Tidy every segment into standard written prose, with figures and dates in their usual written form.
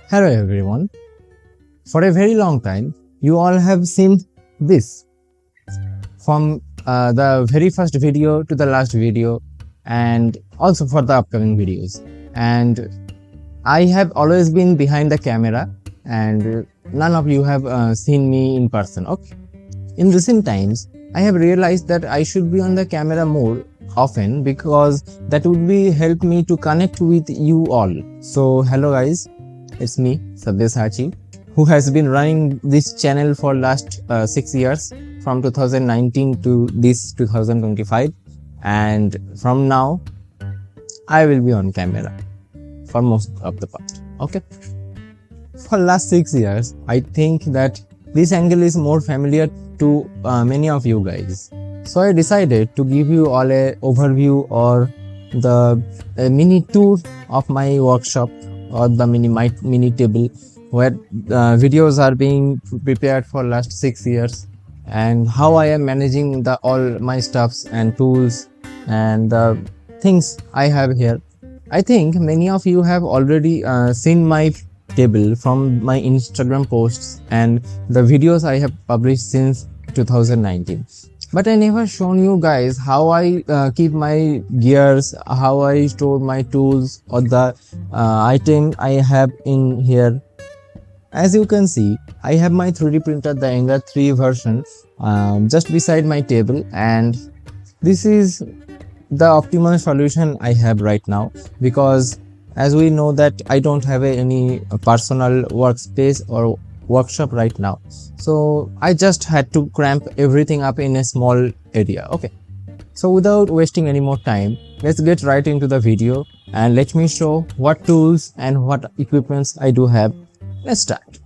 Hello everyone. For a very long time, you all have seen this from the very first video to the last video and also for the upcoming videos. And I have always been behind the camera and none of you have seen me in person. Okay. In recent times, I have realized that I should be on the camera more often because that would be help me to connect with you all. So hello guys, it's me Sabyasachi, who has been running this channel for last 6 years from 2019 to this 2025, and from now I will be on camera for most of the part. Okay, for last 6 years I think that this angle is more familiar to many of you guys, so I decided to give you all a overview or the mini tour of my workshop or the mini table where videos are being prepared for last 6 years and how I am managing the all my stuffs and tools and the things I have here. I think many of you have already seen my table from my Instagram posts and the videos I have published since 2019. But I never shown you guys how I keep my gears, how I store my tools or the item I have in here. As you can see, I have my 3D printer, the Ender 3 version, just beside my table, and this is the optimal solution I have right now, because as we know that I don't have any personal workspace or workshop right now, so I just had to cramp everything up in a small area. Okay, so without wasting any more time, let's get right into the video and let me show what tools and what equipments I do have. Let's start.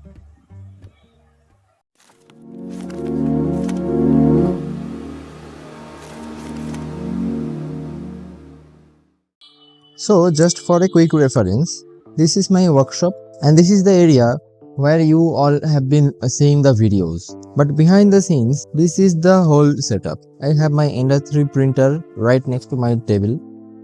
So just for a quick reference, this is my workshop and this is the area where you all have been seeing the videos. But behind the scenes, this is the whole setup. I have my Ender 3 printer right next to my table,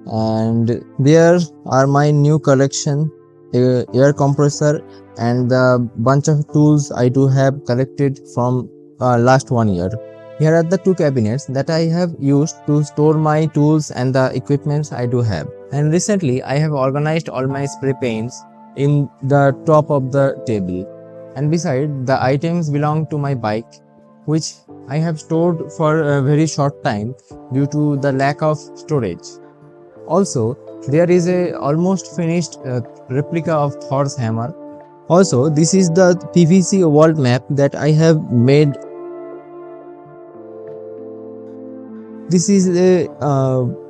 and there are my new collection, air compressor and the bunch of tools I do have collected from last 1 year. Here are the 2 cabinets that I have used to store my tools and the equipments I do have. And recently I have organized all my spray paints in the top of the table. And beside, the items belong to my bike, which I have stored for a very short time due to the lack of storage. Also, there is a almost finished replica of Thor's hammer. Also, this is the PVC world map that I have made. This is a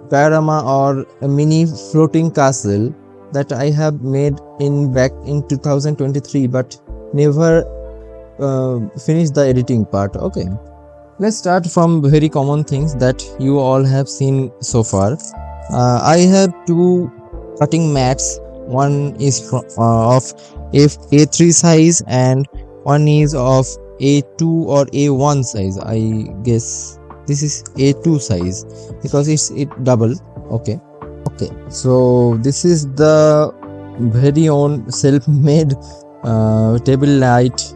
diorama or a mini floating castle that I have made back in 2023, but never finished the editing part. Okay, let's start from very common things that you all have seen so far. I have 2 cutting mats. One is of A3 size and one is of A2 or A1 size. I guess this is A2 size because it's double. Okay, so this is the very own self-made table light,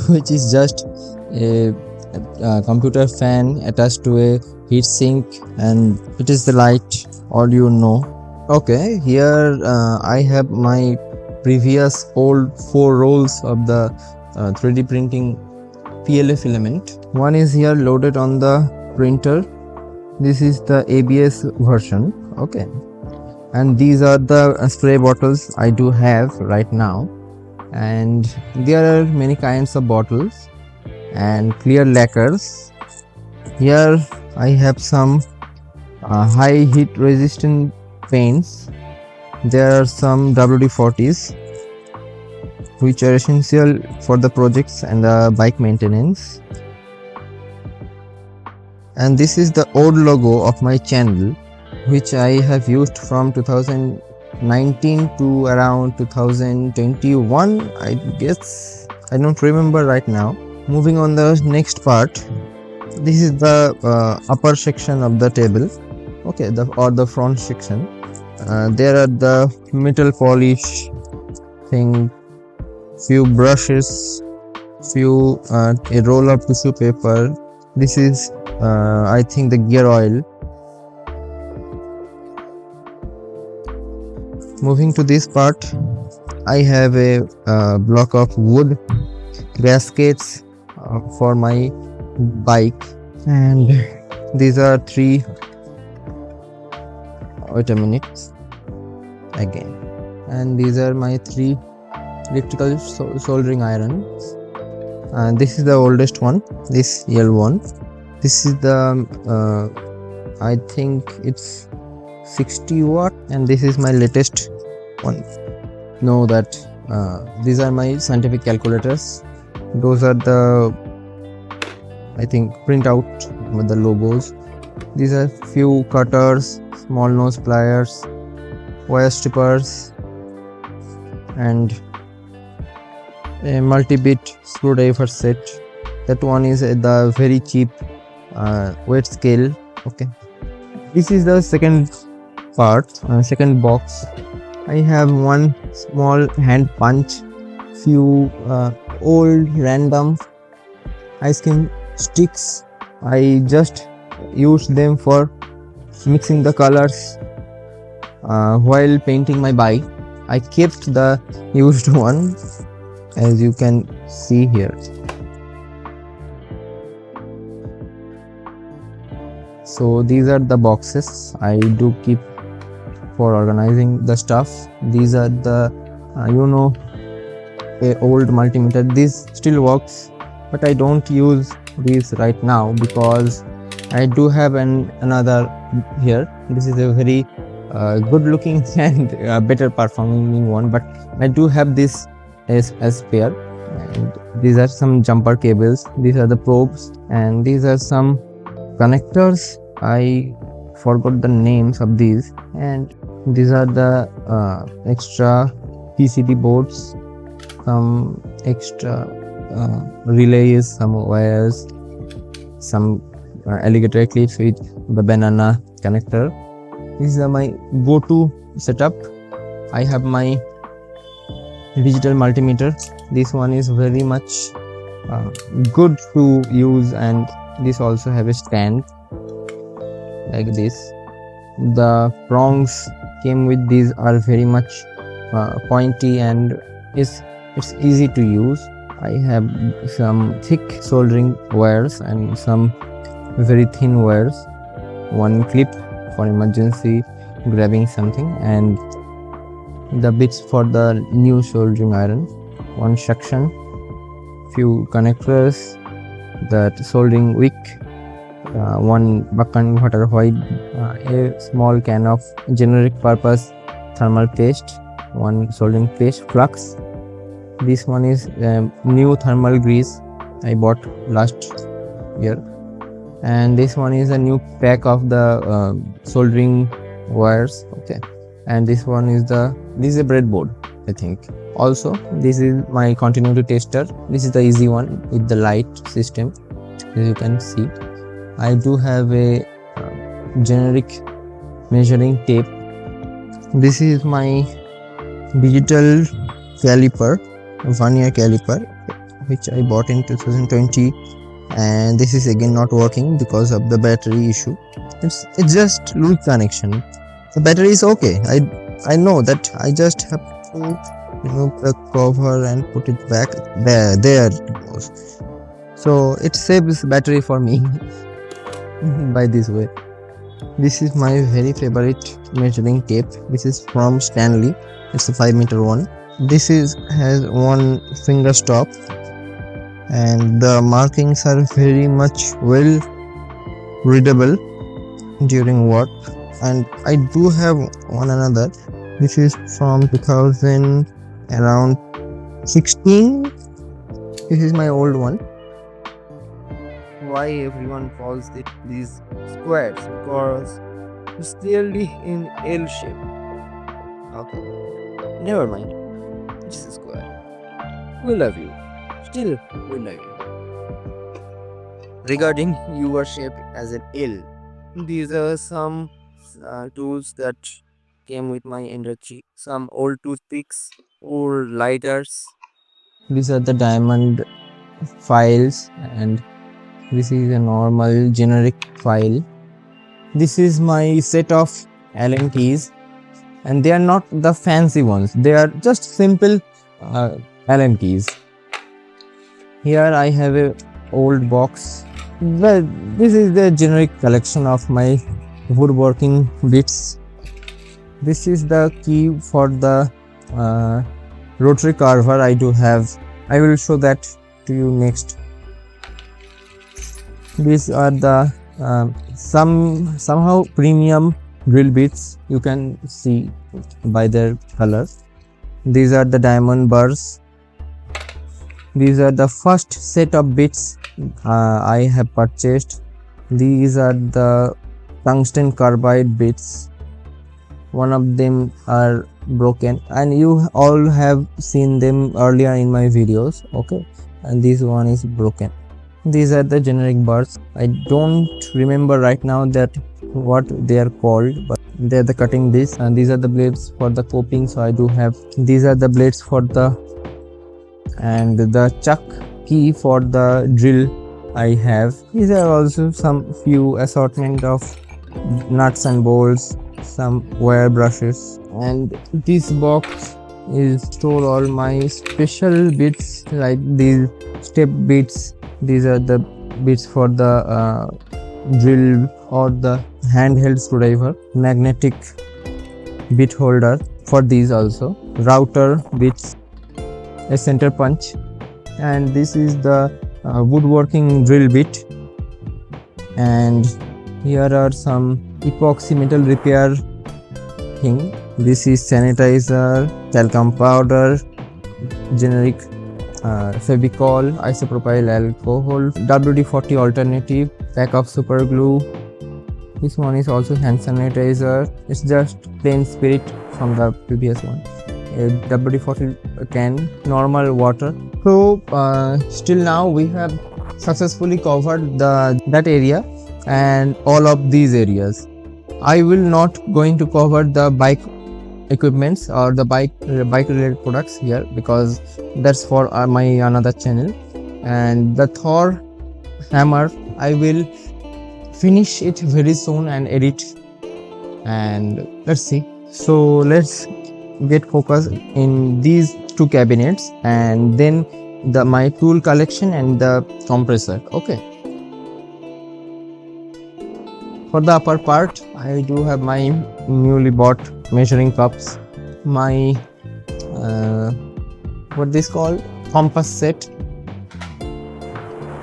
which is just a computer fan attached to a heat sink, and it is the light all you know. Okay, here I have my previous old 4 rolls of the 3D printing PLA filament. One is here loaded on the printer. This is the ABS version. Okay, and these are the spray bottles I do have right now, and there are many kinds of bottles and clear lacquers. Here I have some high heat resistant paints. There are some WD-40s which are essential for the projects and the bike maintenance. And this is the old logo of my channel, which I have used from 2019 to around 2021, I guess. I don't remember right now. Moving on the next part, this is the upper section of the table. Okay, the front section. There are the metal polish thing few brushes, few a roll of tissue paper. This is I think the gear oil. Moving to this part, I have a block of wood gaskets for my bike, and these are three. Wait a minute again. And these are my three electrical soldering irons. And this is the oldest one, this yellow one. This is the I think it's 60 watt, and this is my latest one. Know that these are my scientific calculators. Those are the, I think, print out with the logos. These are few cutters, small nose pliers, wire strippers, and a multi-bit screwdriver set. That one is the very cheap weight scale. Okay, this is the second part, second box. I have one small hand punch, few old random ice cream sticks. I just used them for mixing the colors while painting my bike. I kept the used one, as you can see here. So these are the boxes I do keep for organizing the stuff. These are the a old multimeter. This still works, but I don't use these right now because I do have another here. This is a very good looking and better performing one, but I do have this as spare. And these are some jumper cables, these are the probes, and these are some connectors. I forgot the names of these, and these are the extra PCB boards, some extra relays, some wires, some alligator clips with the banana connector. This is my go-to setup. I have my digital multimeter. This one is very much good to use, and this also have a stand like this. The prongs came with these are very much pointy, and it's easy to use. I have some thick soldering wires and some very thin wires, one clip for emergency grabbing something, and the bits for the new soldering iron, one suction, few connectors, that soldering wick, one buck and water white, a small can of generic purpose thermal paste, one soldering paste flux. This one is new thermal grease I bought last year, and this one is a new pack of the soldering wires. Okay, and this one is this is a breadboard, I think. Also, this is my continuity tester. This is the easy one with the light system, as you can see. I do have a generic measuring tape. This is my digital caliper, vernier caliper, which I bought in 2020, and this is again not working because of the battery issue. It's just loose connection. The battery is okay. I know that. I just have to remove the cover and put it back. There it goes. So it saves battery for me by this way. This is my very favorite measuring tape. This is from Stanley. It's a 5-meter one. This has one finger stop, and the markings are very much well readable during work. And I do have one another. This is from 2000 around 16. This is my old one. Why everyone calls it these squares? Because it's clearly in L shape. Okay, never mind. It's a square. We love you. Still, we love you. Regarding your shape as an L, these are some tools that came with my industry. Some old toothpicks, old lighters, These are the diamond files, and this is a normal generic file. This is my set of Allen keys, and they are not the fancy ones, they are just simple Allen keys. Here I have a old box. This is the generic collection of my woodworking bits. This is the key for the rotary carver I do have. I will show that to you next. These are the somehow premium drill bits, you can see by their color. These are the diamond bars. These are the first set of bits I have purchased. These are the tungsten carbide bits. One of them are broken, and you all have seen them earlier in my videos, okay, and this one is broken. These are the generic bars. I don't remember right now that what they are called, but they are the cutting discs, and these are the blades for the coping. So I do have, these are the blades for the, and the chuck key for the drill I have. These are also some few assortment of nuts and bolts, some wire brushes, and this box is store all my special bits like these step bits. These are the bits for the drill or the handheld screwdriver, magnetic bit holder for these also, router bits, a center punch, and this is the woodworking drill bit. And here are some epoxy metal repair thing. This is sanitizer, talcum powder, generic Fevicol, isopropyl alcohol, WD-40 alternative, pack of super glue. This one is also hand sanitizer. It's just plain spirit from the previous one. A WD-40 can, normal water. So still now we have successfully covered that area and all of these areas. I will not going to cover the bike equipments or the bike related products here, because that's for my another channel. And the Thor hammer, I will finish it very soon and edit, and let's see. So let's get focused in these two cabinets, and then my tool collection and the compressor. Okay, for the upper part I do have my newly bought measuring cups, my what this called, compass set,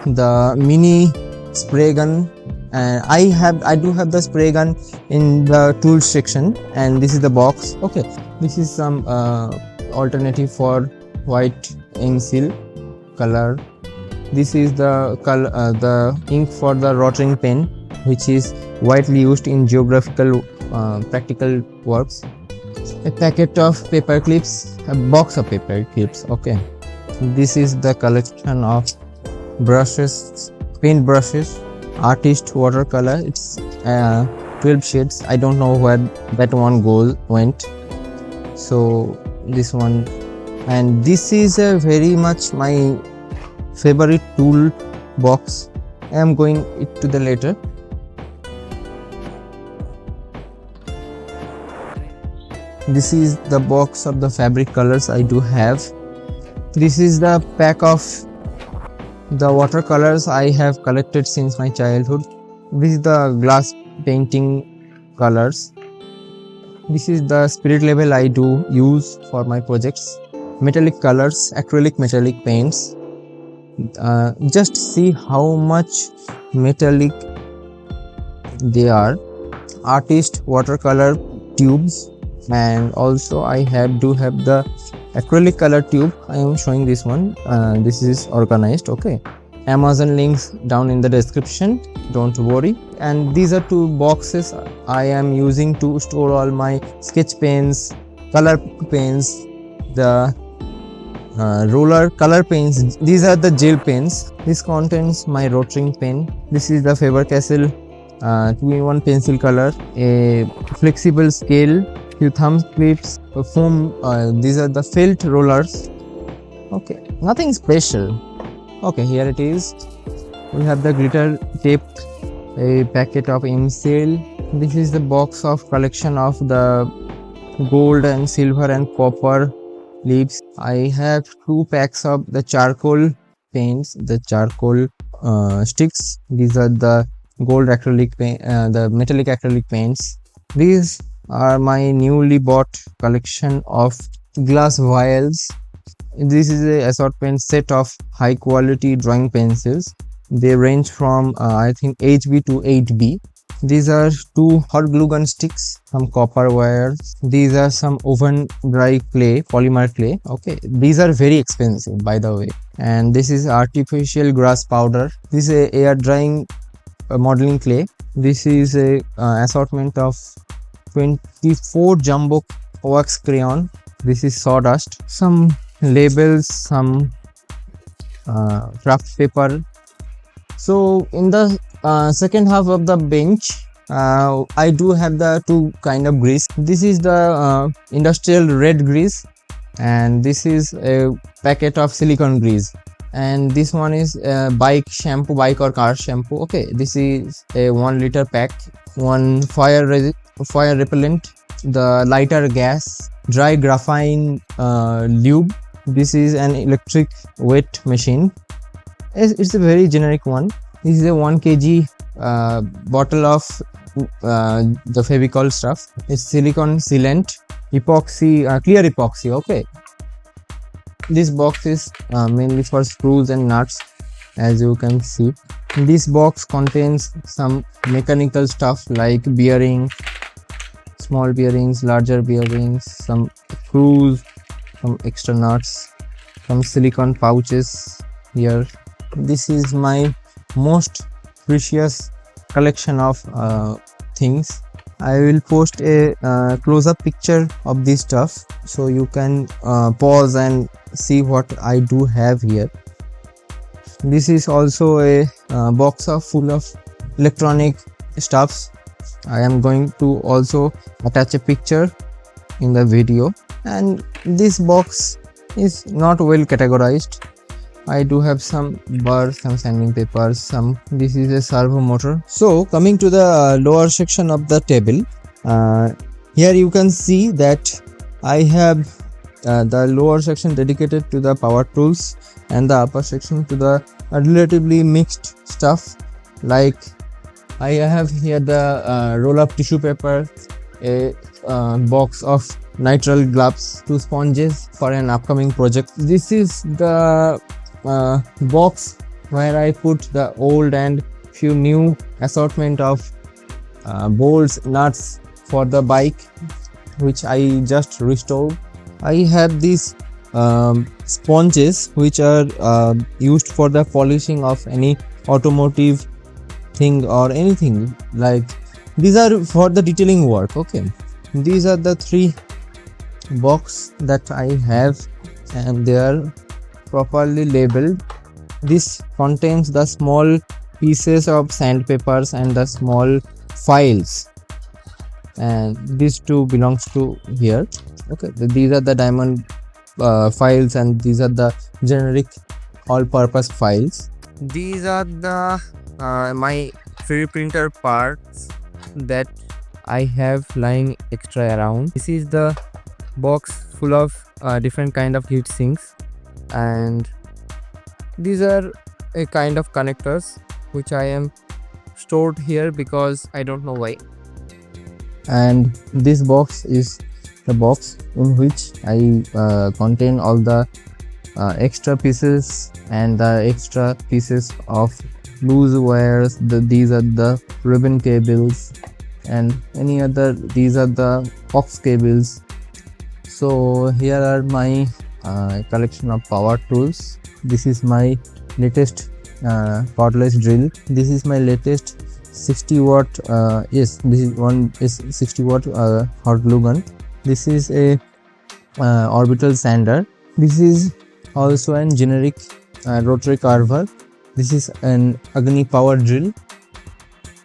the mini spray gun. I do have the spray gun in the tool section, and this is the box. Okay, this is some alternative for white ink seal color. This is the ink for the rotring pen, which is widely used in geographical practical works. A packet of paper clips, a box of paper clips. Okay, this is the collection of brushes, paint brushes, artist watercolor. It's 12 shades. I don't know where that one went. So this one, and this is a very much my favorite tool box. I am going it to the later. This is the box of the fabric colors I do have. This is the pack of the watercolors I have collected since my childhood. This is the glass painting colors. This is the spirit level I do use for my projects. Metallic colors, acrylic metallic paints. Just see how much metallic they are. Artist watercolor tubes, and also I do have the acrylic color tube. I am showing this one. This is organized. Okay, Amazon links down in the description, don't worry. And these are two boxes I am using to store all my sketch pens, color pens, the roller color pens. These are the gel pens. This contains my rotring pen. This is the Faber-Castell 2-in-1 pencil color, a flexible scale, few thumb clips, foam. These are the felt rollers. Okay, nothing special. Okay, here it is. We have the glitter tape, a packet of MCL. This is the box of collection of the gold and silver and copper leaves. I have 2 packs of the charcoal paints, the charcoal sticks. These are the gold acrylic paint, the metallic acrylic paints. These are my newly bought collection of glass vials. This is a assortment set of high quality drawing pencils. They range from I think HB to 8B. These are 2 hot glue gun sticks, some copper wires. These are some oven dry clay, polymer clay. Okay, these are very expensive by the way. And this is artificial grass powder. This is a air drying modeling clay. This is a assortment of 24 jumbo wax crayon. This is sawdust. Some labels, some craft paper. So in the second half of the bench, I do have the 2 kind of grease. This is the industrial red grease, and this is a packet of silicone grease, and this one is bike shampoo, bike or car shampoo. Okay, this is a 1 liter pack. One fire repellent, the lighter gas, dry graphene lube. This is an electric wet machine. It's a very generic one. This is a 1 kg bottle of the Fevicol stuff. It's silicone sealant, epoxy, clear epoxy. Okay, this box is mainly for screws and nuts, as you can see. This box contains some mechanical stuff like bearing, small bearings, larger bearings, some screws, some extra nuts, some silicone pouches here. This is my most precious collection of things. I will post a close-up picture of this stuff so you can pause and see what I do have here. This is also a box of full of electronic stuffs. I am going to also attach a picture in the video, and this box is not well categorized. I do have some burrs, some sanding papers, some. This is a servo motor. So coming to the lower section of the table, here you can see that I have the lower section dedicated to the power tools and the upper section to the relatively mixed stuff. Like I have here the roll up tissue paper, a box of nitrile gloves, 2 sponges for an upcoming project. This is the box where I put the old and few new assortment of bolts, nuts for the bike, which I just restored. I have these sponges which are used for the polishing of any automotive thing or anything. Like these are for the detailing work. Okay, these are the 3 box that I have, and they are properly labeled. This contains the small pieces of sandpapers and the small files, and these 2 belongs to here. Okay, these are the diamond files, and these are the generic all-purpose files. These are the my 3D printer parts that I have lying extra around. This is the box full of different kind of heat sinks, and these are a kind of connectors which I am stored here because I don't know why. And this box is the box in which I contain all the extra pieces and the extra pieces of loose wires. These are the ribbon cables and any other. These are the aux cables. So here are my collection of power tools. This is my latest cordless drill. This is my latest 60 watt yes, this is one is 60 watt hot glue gun. This is a orbital sander. This is also an generic rotary carver. This is an Agni power drill.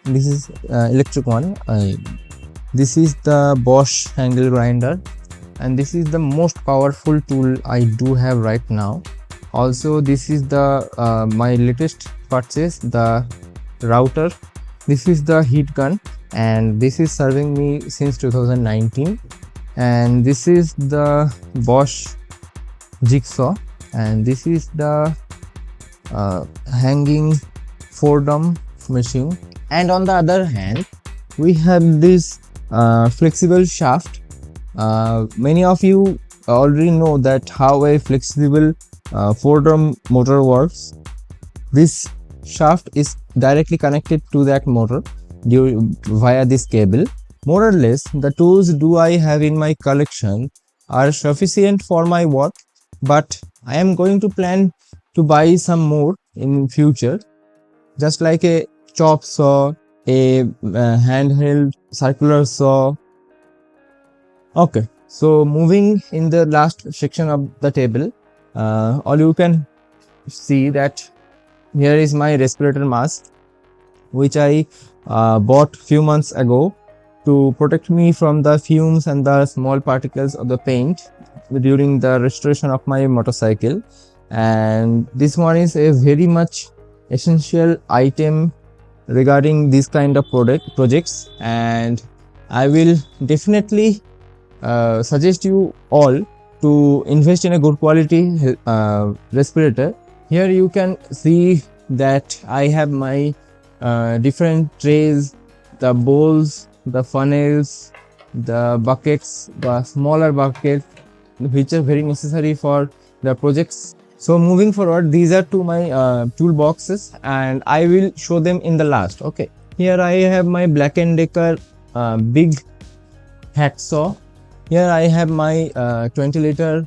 This is electric one. This is the Bosch angle grinder, and this is the most powerful tool I do have right now. Also, this is the my latest purchase, the router. This is the heat gun, and this is serving me since 2019. And this is the Bosch jigsaw, and this is the hanging foredom machine. And on the other hand, we have this flexible shaft. Many of you already know that how a flexible foredom motor works. This shaft is directly connected to that motor via this cable. More or less, the tools do I have in my collection are sufficient for my work, but I am going to plan to buy some more in future, just like a chop saw, a handheld circular saw. Okay, so moving in the last section of the table, all you can see that here is my respirator mask, which I bought few months ago to protect me from the fumes and the small particles of the paint during the restoration of my motorcycle. And this one is a very much essential item regarding this kind of projects, and I will definitely suggest you all to invest in a good quality respirator. Here you can see that I have my different trays, the bowls, the funnels, the buckets, the smaller buckets, which are very necessary for the projects. So moving forward, these are to my toolboxes, and I will show them in the last. Okay, here I have my Black & Decker big hacksaw. Here I have my 20-liter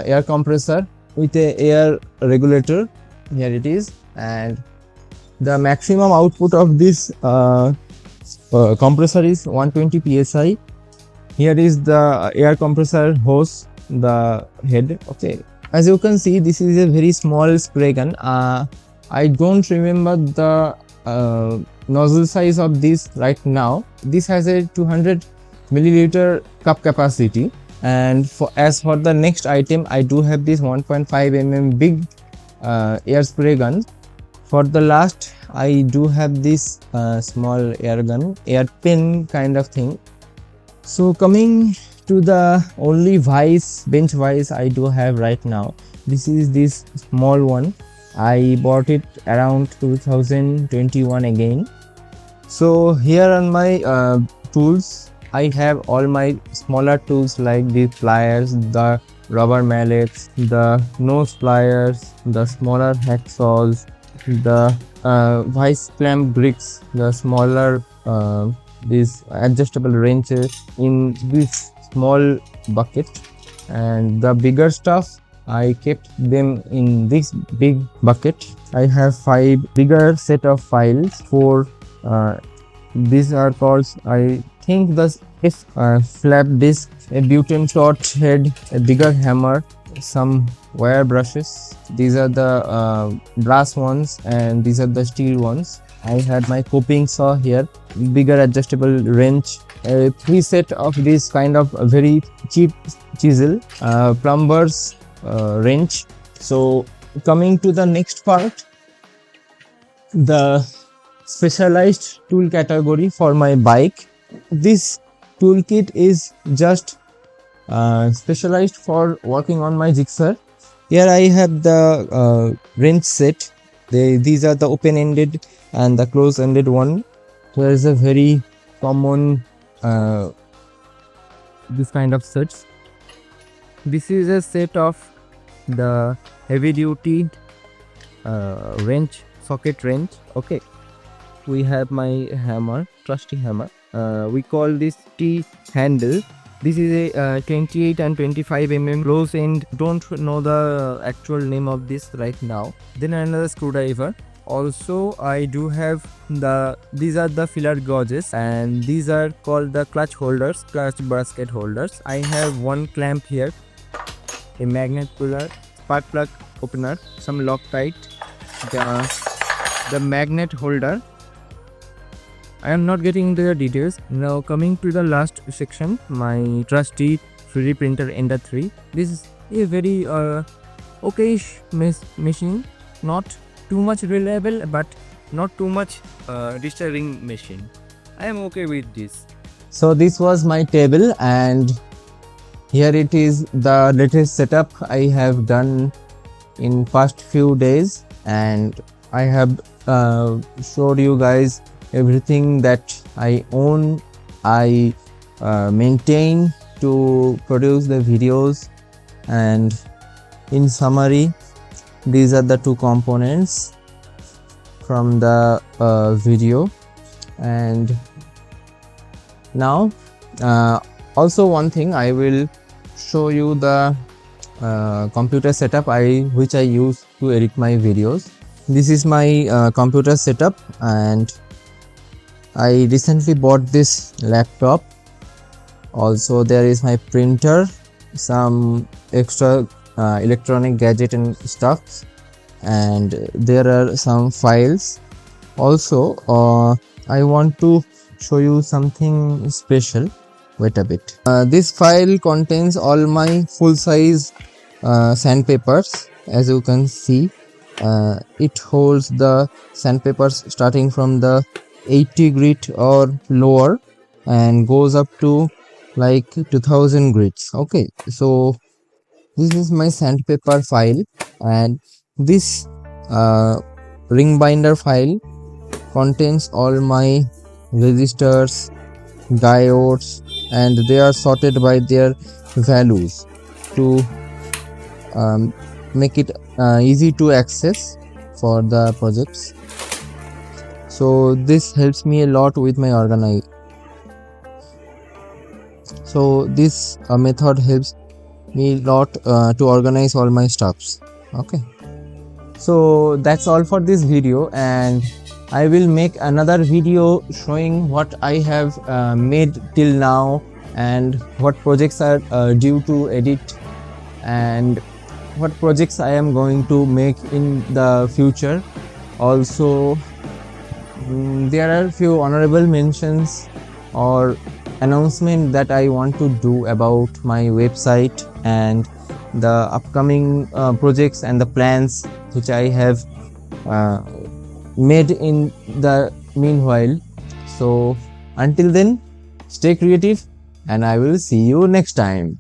air compressor with a air regulator. Here it is, and the maximum output of this compressor is 120 psi. Here is the air compressor hose, the head. Okay, as you can see, this is a very small spray gun. I don't remember the nozzle size of this right now. This has a 200 milliliter cup capacity. And as for the next item, I do have this 1.5 mm big air spray gun. For the last, I do have this small air gun, air pin kind of thing. So coming to the only bench vise I do have right now, this is this small one. I bought it around 2021 again. So here on my tools, I have all my smaller tools like the pliers, the rubber mallets, the nose pliers, the smaller hacksaws, the vice clamp bricks, the smaller these adjustable wrenches in this small bucket, and the bigger stuff I kept them in this big bucket. I have 5 bigger set of files. For these are called, I think, the flap disc, a butane torch head, a bigger hammer, some wire brushes. These are the brass ones, and these are the steel ones. I had my coping saw here, bigger adjustable wrench, a preset of this kind of very cheap chisel, plumber's wrench. So coming to the next part, the specialized tool category for my bike. This toolkit is just specialized for working on my jigsaw. Here I have the wrench set. These are the open-ended and the close-ended one. There is a very common this kind of sets. This is a set of the heavy-duty wrench, socket wrench. Okay, we have my hammer, trusty hammer. We call this T handle. This is a 28 and 25 mm close end. Don't know the actual name of this right now. Then another screwdriver. Also, I do have these are the filler gauges, and these are called the clutch holders, clutch basket holders. I have one clamp here, a magnet puller, spark plug opener, some Loctite, the magnet holder. I am not getting the details. Now coming to the last section, my trusty 3D printer Ender 3. This is a very okay-ish machine, not too much reliable, but not too much disturbing machine. I am okay with this. So this was my table, and here it is, the latest setup I have done in past few days, and I have showed you guys everything that I own, I maintain to produce the videos. And in summary, these are the two components from the video. And now also one thing, I will show you the computer setup which I use to edit my videos. This is my computer setup, and I recently bought this laptop. Also there is my printer, some extra electronic gadget and stuff, and there are some files. Also I want to show you something special. Wait a bit. This file contains all my full size sandpapers. As you can see, it holds the sandpapers starting from the 80 grit or lower and goes up to like 2000 grits. Okay, so this is my sandpaper file, and this ring binder file contains all my resistors, diodes, and they are sorted by their values to make it easy to access for the projects. So this helps me a lot with my organize. So this method helps me a lot to organize all my stuffs. Okay, so that's all for this video, and I will make another video showing what I have made till now and what projects are due to edit and what projects I am going to make in the future. Also, there are few honorable mentions or announcement that I want to do about my website and the upcoming projects and the plans which I have made in the meanwhile. So until then, stay creative, and I will see you next time.